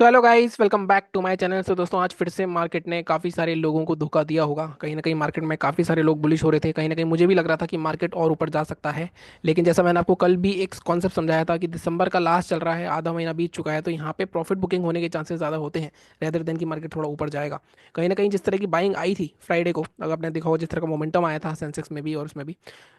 So hello guys, welcome back to my channel. तो दोस्तों, आज फिर से मार्केट ने काफ़ी सारे लोगों को धोखा दिया होगा। कहीं ना कहीं मार्केट में काफ़ी सारे लोग बुलिश हो रहे थे। कहीं ना कहीं मुझे भी लग रहा था कि मार्केट और ऊपर जा सकता है। लेकिन जैसा मैंने आपको कल भी एक कॉन्सेप्ट समझाया था कि दिसंबर का लास्ट चल रहा है, आधा महीना बीत चुका है, तो यहाँ पे प्रॉफिट बुकिंग होने के चांसेस ज़्यादा होते हैं रेदर देन कि मार्केट थोड़ा ऊपर जाएगा। कहीं ना कहीं जिस तरह की बाइंग आई थी फ्राइडे को, अगर आपने देखा हो, जिस तरह का मोमेंटम आया था सेंसेक्स में भी और उसमें भी,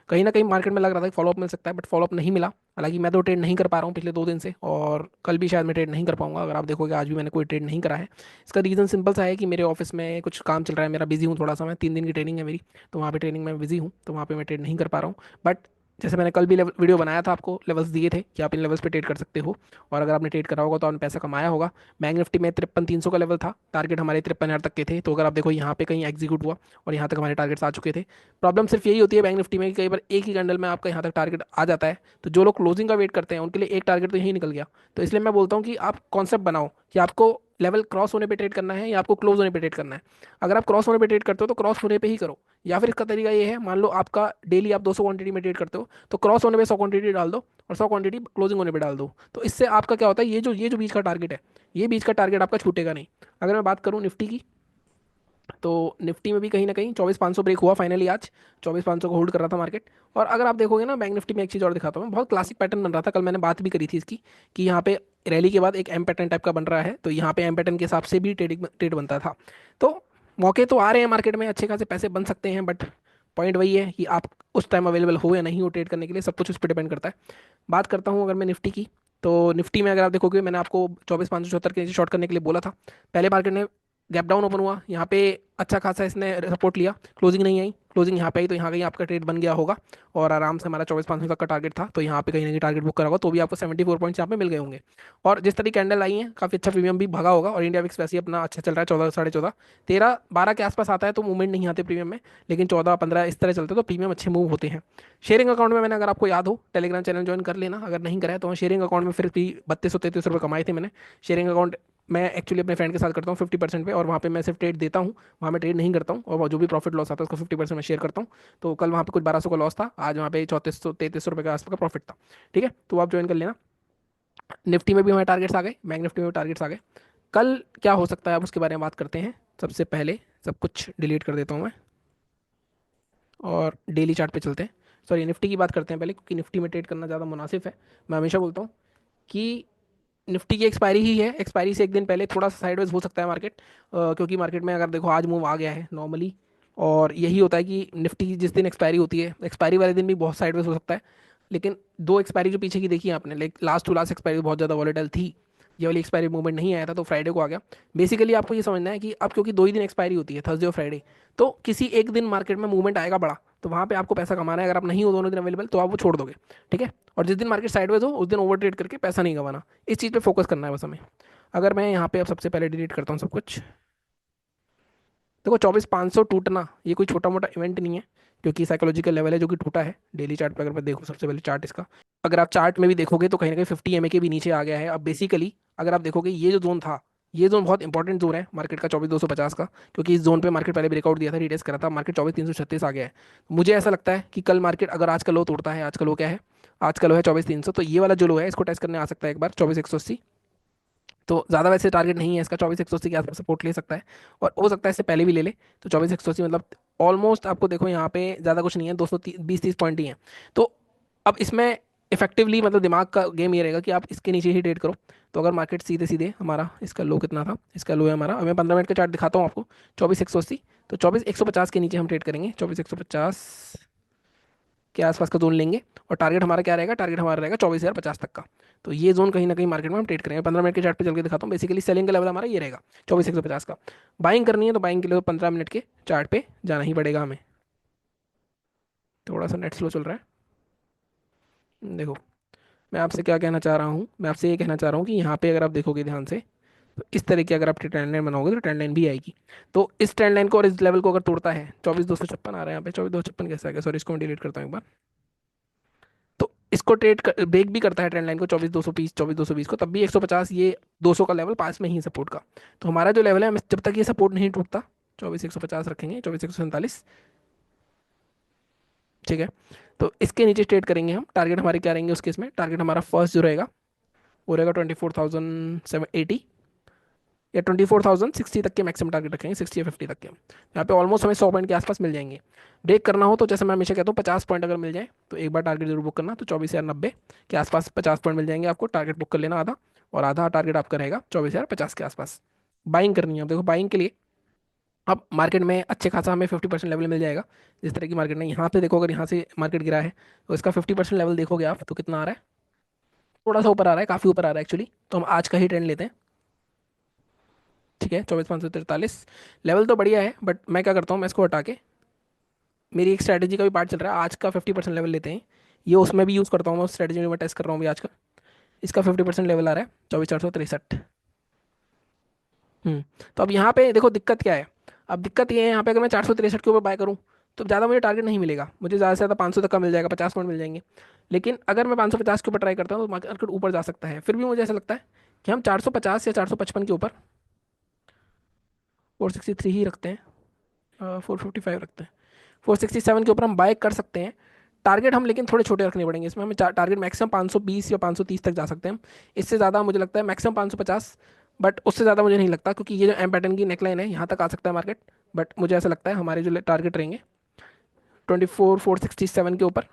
कहीं ना कहीं मार्केट में लग रहा था कि फॉलोअप मिल सकता है, बट फॉलोअप नहीं मिला। हालांकि मैं तो ट्रेड नहीं कर पा रहा हूँ पिछले 2 दिन से, और कल भी शायद मैं ट्रेड नहीं कर पाऊंगा। अगर आप देखोगे, आज भी मैंने कोई ट्रेड नहीं करा है। इसका रीज़न सिंपल सा है कि मेरे ऑफिस में कुछ काम चल रहा है, मेरा बिजी हूँ थोड़ा सा। मैं 3 दिन की ट्रेनिंग है मेरी, तो वहाँ पे ट्रेनिंग में बिजी हूँ, तो वहाँ पे मैं ट्रेड नहीं कर पा रहा हूँ। बट जैसे मैंने कल भी वीडियो बनाया था, आपको लेवल्स दिए थे कि आप इन लेवल्स पे ट्रेड कर सकते हो, और अगर आपने ट्रेड करा होगा तो आपने पैसा कमाया होगा। बैंक निफ्टी में 53,300 का लेवल था, टारगेट हमारे 53,000 तक के थे। तो अगर आप देखो, यहाँ पे कहीं एग्जीक्यूट हुआ और यहाँ तक हमारे टारगेट्स आ चुके थे। प्रॉब्लम सिर्फ यही होती है बैंक निफ्टी में कि कई बार एक ही कैंडल में आपका यहाँ तक टारगेट आ जाता है, तो जो लोग क्लोजिंग का वेट करते हैं उनके लिए एक टारगेट तो यही निकल गया। तो इसलिए मैं बोलता हूँ कि आप कॉन्सेप्ट बनाओ कि आपको लेवल क्रॉस होने पे ट्रेड करना है या आपको क्लोज होने पे ट्रेड करना है। अगर आप क्रॉस होने पे ट्रेड करते हो तो क्रॉस होने पे ही करो। या फिर इसका तरीका ये है, मान लो आपका डेली आप 200 क्वांटिटी में ट्रेड करते हो, तो क्रॉस होने पे 100 क्वांटिटी डाल दो और 100 क्वांटिटी क्लोजिंग होने पे डाल दो। तो इससे आपका क्या होता है, ये जो बीच का टारगेट है, ये बीच का टारगेट आपका छूटेगा नहीं। अगर मैं बात करूँ निफ्टी की, तो निफ्टी में भी कहीं ना कहीं 24,500 ब्रेक हुआ फाइनली आज। 24,500 को होल्ड कर रहा था मार्केट। और अगर आप देखोगे ना, बैंक निफ्टी में एक चीज़ और दिखाता हूँ मैं, बहुत क्लासिक पैटर्न बन रहा था, कल मैंने बात भी करी थी इसकी, कि यहाँ पे रैली के बाद एक एम पैटर्न टाइप का बन रहा है, तो यहाँ पे एम पैटर्न के हिसाब से भी ट्रेड बनता था। तो मौके तो आ रहे हैं मार्केट में, अच्छे खासे पैसे बन सकते हैं, बट पॉइंट वही है कि आप उस टाइम अवेलेबल हो या नहीं हो ट्रेड करने के लिए, सब कुछ उस पर डिपेंड करता है। बात करता हूँ अगर मैं निफ्टी की, तो निफ्टी में अगर आप देखोगे, मैंने आपको 24,574 के नीचे शॉर्ट करने के लिए बोला था। पहले मार्केट ने गैप डाउन ओपन हुआ यहाँ पे, अच्छा खासा इसने सपोर्ट लिया, क्लोजिंग नहीं आई, क्लोजिंग यहाँ पे आई, तो यहाँ कहीं आपका ट्रेड बन गया होगा। और आराम से हमारा 24,500 तक का टारगेट था, तो यहाँ पे कहीं ना कहीं टारगेट बुक करा होगा, तो भी आपको 74 पॉइंट्स यहाँ पे मिल गए होंगे। और जिस तरह कैंडल आई है, काफ़ी अच्छा प्रीमियम भी भागा होगा, और इंडिया विक्स वैसे ही अपना अच्छा चल रहा है, 14, 14.5, 13, 12 के आसपास आता है तो मूवमेंट नहीं आते प्रीमियम में। लेकिन 14, 15 इस तरह चलते तो प्रीमियम अच्छे मूव होते हैं। शेयरिंग अकाउंट में मैंने, अगर आपको याद हो, टेलीग्राम चैनल ज्वाइन कर लेना, अगर नहीं करा है तो। शेयरिंग अकाउंट में फिर भी 3233 रुपये कमाए थे मैंने। शेयरिंग अकाउंट मैं एक्चुअली अपने फ्रेंड के साथ करता हूँ 50% पे, और वहाँ पे मैं सिर्फ ट्रेड देता हूँ, वहाँ मैं ट्रेड नहीं करता हूँ, और जो भी प्रॉफिट लॉस आता है उसका 50% मैं शेयर करता हूँ। तो कल वहाँ पे कुछ 1,200 का लॉस था, आज वहाँ पे 3400 3300 रुपये के आसपास का प्रॉफिट था। ठीक है, तो आप ज्वाइन कर लेना। निफ्टी में भी हमारे टारगेट्स आ गए, बैंक निफ्टी में भी टारगेट्स आ गए। कल क्या हो सकता है, आप उसके बारे में बात करते हैं। सबसे पहले सब कुछ डिलीट कर देता हूँ मैं, और डेली चार्ट पे चलते हैं। सॉरी, निफ्टी की बात करते हैं पहले, क्योंकि निफ्टी में ट्रेड करना ज़्यादा मुनासिब है। मैं हमेशा बोलता हूँ कि निफ्टी की एक्सपायरी ही है, एक्सपायरी से एक दिन पहले थोड़ा सा साइडवेज हो सकता है मार्केट, क्योंकि मार्केट में अगर देखो आज मूव आ गया है नॉर्मली। और यही होता है कि निफ्टी की जिस दिन एक्सपायरी होती है, एक्सपायरी वाले दिन भी बहुत साइडवेज हो सकता है। लेकिन दो एक्सपायरी जो पीछे की देखी है आपने, like last to last expiry बहुत ज़्यादा वॉलेटाइल थी। ये वाली एक्सपायरी मूवमेंट नहीं आया था, तो फ्राइडे को आ गया। बेसिकली आपको ये समझना है कि अब क्योंकि 2 ही दिन एक्सपायरी होती है, थर्सडे और फ्राइडे, तो किसी एक दिन मार्केट में मूवमेंट आएगा बड़ा, तो वहाँ पे आपको पैसा कमाना है। अगर आप नहीं हो दोनों दिन अवेलेबल, तो आप वो छोड़ दोगे। ठीक है, और जिस दिन मार्केट साइडवेज हो उस दिन ओवर ट्रेड करके पैसा नहीं कमाना। इस चीज़ पे फोकस करना है बस हमें। अगर मैं यहाँ पे अब सबसे पहले डिलीट करता हूँ सब कुछ, देखो 24,500 टूटना ये कोई छोटा मोटा इवेंट नहीं है, क्योंकि साइकोलॉजिकल लेवल है जो कि टूटा है। डेली चार्ट पे अगर मैं देखूँ, सबसे पहले चार्ट इसका, अगर आप चार्ट में भी देखोगे तो कहीं ना कहीं 50 MA के भी नीचे आ गया है। अब बेसिकली अगर आप देखोगे, ये जो जोन था, ये जोन बहुत इंपॉर्टेंट जोन है मार्केट का, 24,250 का, क्योंकि इस जोन पे मार्केट पहले ब्रेकआउट दिया था, रिटेस्ट करा था, मार्केट 24,336 आ गया है। मुझे ऐसा लगता है कि कल मार्केट, अगर आज का लो तोड़ता है, आज का लो क्या है, आज का लो है 24,300, तो ये वाला जो लो है इसको टेस्ट करने आ सकता है एक बार, 24,180। तो ज़्यादा वैसे टारगेट नहीं है इसका, 24,180 के आसपास सपोर्ट ले सकता है, और हो सकता है इससे पहले भी ले ले। तो 24,180 मतलब ऑलमोस्ट आपको देखो यहाँ पे ज़्यादा कुछ नहीं है, 220-30 पॉइंट ही है। तो अब इसमें इफेक्टिवली मतलब दिमाग का गेम ये रहेगा कि आप इसके नीचे ही ट्रेड करो। तो अगर मार्केट सीधे सीधे हमारा, इसका लो कितना था, इसका लो है हमारा, अब मैं 15 मिनट का चार्ट दिखाता हूँ आपको, 24,180, तो 24,150 के नीचे हम ट्रेड करेंगे, 24,150 के आसपास का जोन लेंगे। और टारगेट हमारा क्या रहेगा, टारगेट हमारा रहेगा 24,050 तक का। तो ये जोन कहीं ना कहीं मार्केट में हम ट्रेड करेंगे। 15 मिनट के चार्ट पे चल के दिखाता हूँ। बेसिकली सेलिंग का लेवल हमारा ये रहेगा, 24,150 का। बाइंग करनी है तो बाइंग के लिए तो 15 मिनट के चार्ट पे जाना ही पड़ेगा हमें। थोड़ा सा नेट स्लो चल रहा है, देखो। मैं आपसे क्या कहना चाह रहा हूँ, मैं आपसे ये कहना चाह रहा हूँ कि यहाँ पे अगर आप देखोगे ध्यान से, तो इस तरह की अगर आप ट्रेंड लाइन बनाओगे तो ट्रेंड लाइन भी आएगी। तो इस ट्रेंड लाइन को और इस लेवल को अगर तोड़ता है, 24,256 आ रहा है यहाँ पे, 24,256 कैसे आ गया, सॉरी इसको मैं डिलीट करता हूँ एक बार। तो इसको ब्रेक भी करता है ट्रेंड लाइन को, 24,220, 24,220 को, तब भी 150, ये 200 का लेवल पास में ही सपोर्ट का। तो हमारा जो लेवल है, जब तक ये सपोर्ट नहीं टूटता, 24,150 रखेंगे, 24,147। ठीक है, तो इसके नीचे ट्रेड करेंगे हम। टारगेट हमारे क्या रहेंगे उस केस में, टारगेट हमारा फर्स्ट जो रहेगा वो रहेगा 24,780। या 24,060 तक के मैक्सिमम टारगेट रखेंगे, 60 या 50 तक के। यहाँ पे ऑलमोस्ट हमें 100 पॉइंट के आसपास मिल जाएंगे। ब्रेक करना हो तो जैसे मैं हमेशा कहता हूँ 50 पॉइंट अगर मिल जाए तो एक बार टारगेट जरूर बुक करना, तो 24,090 के आसपास 50 पॉइंट मिल जाएंगे आपको, टारगेट बुक कर लेना आधा, और आधा टारगेट आपका रहेगा 24,050 के आसपास। बाइंग करनी है अब, देखो बाइंग के लिए अब मार्केट में अच्छे खासा हमें 50% लेवल मिल जाएगा। जिस तरह की मार्केट नहीं, यहाँ पे देखो अगर यहाँ से मार्केट गिरा है तो इसका 50% लेवल देखोगे आप तो कितना आ रहा है, थोड़ा सा ऊपर आ रहा है, काफ़ी ऊपर आ रहा है एक्चुअली। तो हम आज का ही ट्रेंड लेते हैं, ठीक है, 24,543 लेवल तो बढ़िया है, बट मैं क्या करता हूँ, मैं इसको हटा के मेरी एक स्ट्रैटेजी का भी पार्ट चल रहा है, आज का 50% लेवल लेते हैं। ये उसमें भी यूज़ करता हूँ मैं, उस स्ट्रैटेजी में मैं टेस्ट कर रहा हूँ भी आज का। इसका 50% लेवल आ रहा है 24,463। तो अब यहाँ पे देखो दिक्कत क्या है। अब दिक्कत ये है यहाँ पे, अगर मैं 463 के ऊपर बाय करूँ तो ज़्यादा मुझे टारगेट नहीं मिलेगा, मुझे ज़्यादा से ज़्यादा 500 तक का मिल जाएगा, 50 पॉइंट मिल जाएंगे। लेकिन अगर मैं 550 के ऊपर ट्राई करता हूँ तो मार्केट ऊपर जा सकता है। फिर भी मुझे ऐसा लगता है कि हम 450 या 455 के ऊपर 463 ही रखते हैं, 455 रखते हैं, 467 के ऊपर हम बाय कर सकते हैं। टारगेट हम लेकिन थोड़े छोटे रखने पड़ेंगे इसमें, हमें टारगेट मैक्सिमम 520 या 530 तक जा सकते हैं हम। इससे ज़्यादा मुझे लगता है मैक्सिमम 550, बट उससे ज़्यादा मुझे नहीं लगता, क्योंकि ये जो एम पैटर्न की नेकलाइन है यहाँ तक आ सकता है मार्केट। बट मुझे ऐसा लगता है हमारे जो टारगेट रहेंगे 467 के ऊपर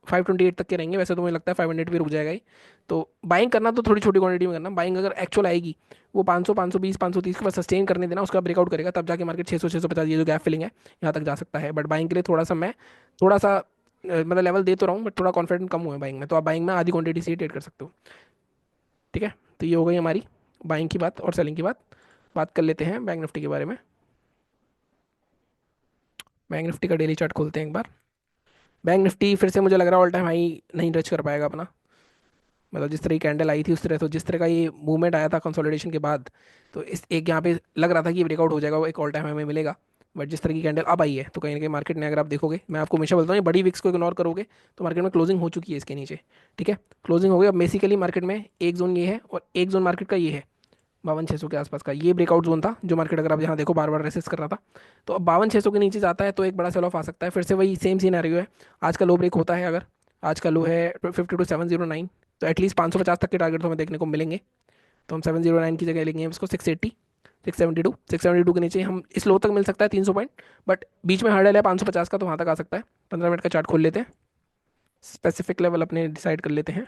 528 तक के रहेंगे। वैसे तो मुझे लगता है 500 भी रुक जाएगा ही। तो बाइंग करना तो थोड़ी छोटी क्वांटिटी में करना, बाइंग अगर एक्चुअल आएगी वो 500 520 530 के बाद सस्टेन करने देना, उसका ब्रेकआउट करेगा तब जाके मार्केट 600 650 ये जो गैप फिलिंग है यहाँ तक जा सकता है। बट बाइंग के लिए थोड़ा सा मैं थोड़ा सा मतलब लेवल दे तो रहा हूँ, बट थोड़ा कॉन्फिडेंट कम हुआ है बाइंग में, तो आप बाइंग में आधी क्वांटिटी से ही ट्रेड कर सकते हो। ठीक है, तो ये हो गई हमारी बाइंग की बात और सेलिंग की बात। बात कर लेते हैं बैंक निफ्टी के बारे में। बैंक निफ्टी का डेली चार्ट खोलते हैं एक बार। बैंक निफ्टी फिर से मुझे लग रहा है ऑल टाइम हाई नहीं टच कर पाएगा अपना, मतलब जिस तरह की कैंडल आई थी उस तरह, तो जिस तरह का ये मूवमेंट आया था कंसोलिडेशन के बाद, तो इस एक यहाँ पे लग रहा था कि ये ब्रेकआउट हो जाएगा, वो एक ऑल टाइम हमें मिलेगा। बट जिस तरह की कैंडल अब आई है तो कहीं ना कहीं मार्केट ने, अगर आप देखोगे, मैं आपको हमेशा बोलता हूँ ये बड़ी विक्स को इग्नोर करोगे तो मार्केट में क्लोजिंग हो चुकी है इसके नीचे। ठीक है, क्लोजिंग हो गई। अब बेसिकली मार्केट में एक जोन ये है और एक जोन मार्केट का ये है 52,600 के आसपास का, ये ब्रेकआउट जोन था जो मार्केट अगर आप यहाँ देखो बार बार रेसिस्ट कर रहा था। तो अब 52,600 के नीचे जाता है तो एक बड़ा सेल ऑफ आ सकता है, फिर से वही सेम सीनैरियो है। आज का लो ब्रेक होता है, अगर आज का लो है 52,709, तो एटलीस्ट 550 तक के टारगेट तो हमें देखने को मिलेंगे। तो हम 709 की जगह लेंगे इसको 680, 672 के नीचे हम इस लो तक मिल सकता है 300 पॉइंट। बट बीच में हर्डल है 550 का, तो वहाँ तक आ सकता है। 15 मिनट का चार्ट खोल लेते हैं, स्पेसिफिक लेवल अपने डिसाइड कर लेते हैं।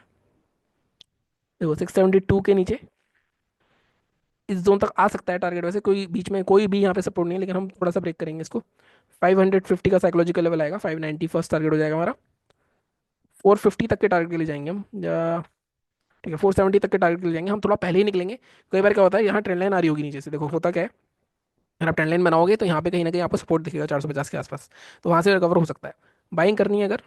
देखो 672 के नीचे इस जोन तक आ सकता है टारगेट, वैसे कोई बीच में कोई भी यहाँ पे सपोर्ट नहीं है, लेकिन हम थोड़ा सा ब्रेक करेंगे इसको। 550 का साइकोलॉजिकल लेवल आएगा, 590 फर्स्ट टारगेट हो जाएगा हमारा। 450 तक के टारगेट के लिए जाएंगे हम, या ठीक है 470 तक के टारगेट के लिए जाएंगे हम, थोड़ा पहले ही निकलेंगे। कई बार क्या होता है, यहाँ ट्रेंड लाइन आ रही होगी नीचे से, देखो होता क्या है, अगर आप ट्रेंड लाइन बनाओगे तो यहाँ पे कहीं ना कहीं आपको सपोर्ट दिखेगा 450 के आसपास, तो वहाँ से रिकवर हो सकता है। बाइंग करनी है अगर,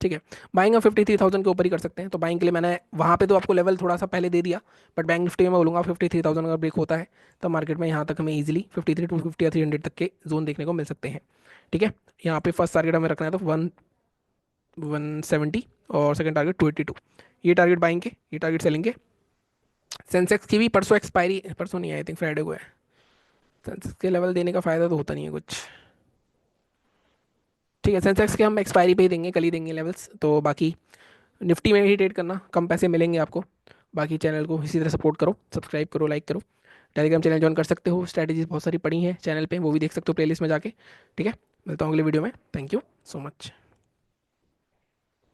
ठीक है, बाइंग हम 53,000 के ऊपर ही कर सकते हैं। तो बाइंग के लिए मैंने वहाँ पे तो आपको लेवल थोड़ा सा पहले दे दिया, बट बैंक निफ्टी में मैं बोलूँगा 53,000 अगर ब्रेक होता है तो मार्केट में यहाँ तक हमें इजीली 53 250 या 300 तक के जोन देखने को मिल सकते हैं। ठीक है, यहाँ पे फर्स्ट टारगेट हमें रखना है तो 170, और सेकंड टारगेट 282। ये टारगेट बाइंग के, ये टारगेट सेलिंग के। सेंसेक्स की भी परसों एक्सपायरी, परसों नहीं आई थिंक फ्राइडे को है। सेंसेक्स के लेवल देने का फ़ायदा तो होता नहीं है कुछ। ठीक है, सेंसेक्स के हम एक्सपायरी पे ही देंगे, कल ही देंगे लेवल्स। तो बाकी निफ्टी में ही ट्रेड करना, कम पैसे मिलेंगे आपको। बाकी चैनल को इसी तरह सपोर्ट करो, सब्सक्राइब करो, लाइक करो। टेलीग्राम चैनल ज्वाइन कर सकते हो, स्ट्रैटेजीज बहुत सारी पड़ी हैं चैनल पे, वो भी देख सकते हो प्लेलिस्ट में जाके। ठीक है, मिलता हूँ अगले वीडियो में, थैंक यू सो मच।